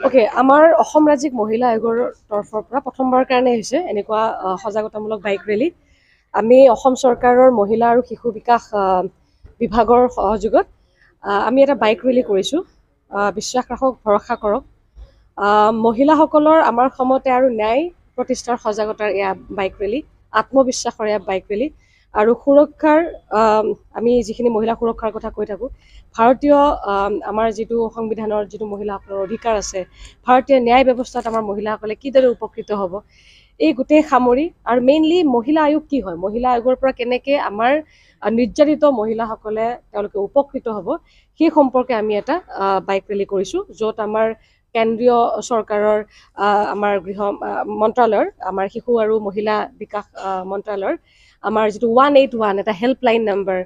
Okay, আমাৰ অসম ৰাজ্যিক মহিলা আয়োগৰ তৰফৰ পৰা প্ৰথমবাৰৰ কাৰণে হৈছে এনেকুৱা সজাগতামূলক বাইক ৰেলী। আমি অসম চৰকাৰৰ মহিলা আৰু শিশু বিকাশ বিভাগৰ সহযোগত আমি এটা বাইক ৰেলী কৰিছোঁ। বিশ্বাস ৰাখক, ভৰসা কৰক। মহিলাসকলৰ আমাৰ সমতে আৰু ন্যায় প্ৰতিষ্ঠাৰ সজাগতাৰ এয়া বাইক ৰেলী, আত্মবিশ্বাসৰ এয়া বাইক ৰেলী আৰু সুৰক্ষাৰ আমি যিখিনি মহিলা সুৰক্ষাৰ কথা কৈ থাকোঁ, ভাৰতীয় আমাৰ যিটো সংবিধানৰ যিটো মহিলাসকলৰ অধিকাৰ আছে, ভাৰতীয় ন্যায় ব্যৱস্থাত আমাৰ মহিলাসকলে কিদৰে উপকৃত হ'ব, এই গোটেই সামৰি আৰু মেইনলি মহিলা আয়োগ কি হয়, মহিলা আয়োগৰ পৰা কেনেকৈ আমাৰ নিৰ্যাতিত মহিলাসকলে তেওঁলোকে উপকৃত হ'ব, সেই সম্পৰ্কে আমি এটা বাইক ৰেলী কৰিছোঁ, য'ত আমাৰ কেন্দ্ৰীয় চৰকাৰৰ আমাৰ গৃহ মন্ত্ৰালয়ৰ, আমাৰ শিশু আৰু মহিলা বিকাশ মন্ত্ৰালয়ৰ আমাৰ যিটো 181 এটা হেল্পলাইন নম্বৰ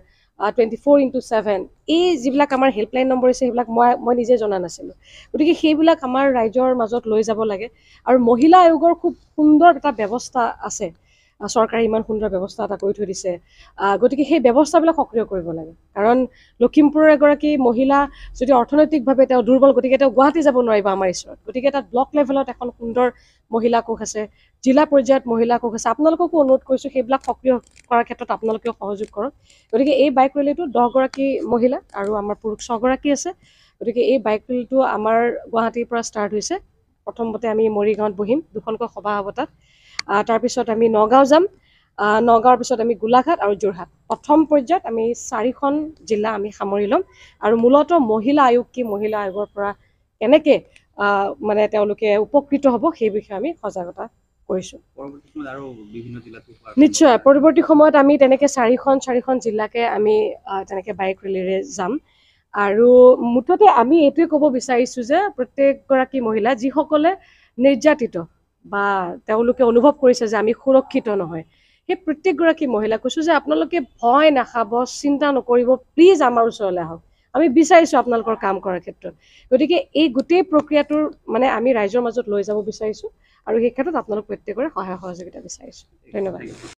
24x7, এই যিবিলাক আমাৰ হেল্পলাইন নম্বৰ আছে সেইবিলাক মই নিজে জনা নাছিলোঁ। গতিকে সেইবিলাক আমাৰ ৰাইজৰ মাজত লৈ যাব লাগে। আৰু মহিলা আয়োগৰ খুব সুন্দৰ এটা ব্যৱস্থা আছে, চৰকাৰে ইমান সুন্দৰ ব্যৱস্থা এটা কৰি থৈ দিছে। গতিকে সেই ব্যৱস্থাবিলাক সক্ৰিয় কৰিব লাগে। কাৰণ লখিমপুৰৰ এগৰাকী মহিলা যদি অৰ্থনৈতিকভাৱে তেওঁ দুৰ্বল, গতিকে তেওঁ গুৱাহাটী যাব নোৱাৰিব আমাৰ ওচৰত। গতিকে তাত ব্লক লেভেলত এখন সুন্দৰ মহিলা কোষ আছে, জিলা পৰ্যায়ত মহিলা কোষ আছে। আপোনালোককো অনুৰোধ কৰিছোঁ সেইবিলাক সক্ৰিয় কৰাৰ ক্ষেত্ৰত আপোনালোকেও সহযোগ কৰক। গতিকে এই বাইক ৰেলীটো 10গৰাকী মহিলা আৰু আমাৰ পুৰুষ 6গৰাকী আছে। গতিকে এই বাইক ৰেলীটো আমাৰ গুৱাহাটীৰ পৰা ষ্টাৰ্ট হৈছে। প্ৰথমতে আমি মৰিগাঁৱত বহিম, 2খনকৈ সভা হ'ব তাত। তাৰপিছত আমি নগাঁও যাম, নগাঁৱৰ পিছত আমি গোলাঘাট আৰু যোৰহাট। প্ৰথম পৰ্যায়ত আমি 4খন জিলা আমি সামৰি ল'ম। আৰু মূলতঃ মহিলা আয়োগ কি, মহিলা আয়োগৰ পৰা কেনেকৈ মানে তেওঁলোকে উপকৃত হ'ব সেই বিষয়ে আমি সজাগতা কৰিছোঁ। নিশ্চয় পৰৱৰ্তী সময়ত আমি তেনেকৈ 4খন জিলাকে আমি তেনেকৈ বাইক ৰেলীৰে যাম। আৰু মুঠতে আমি এইটোৱে ক'ব বিচাৰিছোঁ যে প্ৰত্যেকগৰাকী মহিলা যিসকলে নিৰ্যাতিত বা তেওঁলোকে অনুভৱ কৰিছে যে আমি সুৰক্ষিত নহয়, সেই প্ৰত্যেকগৰাকী মহিলাক কৈছোঁ যে আপোনালোকে ভয় নাখাব, চিন্তা নকৰিব, প্লিজ আমাৰ ওচৰলৈ আহক। আমি বিচাৰিছোঁ আপোনালোকৰ কাম কৰাৰ ক্ষেত্ৰত। গতিকে এই গোটেই প্ৰক্ৰিয়াটোৰ মানে আমি ৰাইজৰ মাজত লৈ যাব বিচাৰিছোঁ আৰু সেই ক্ষেত্ৰত আপোনালোক প্ৰত্যেকৰে সহায় সহযোগিতা বিচাৰিছোঁ। ধন্যবাদ।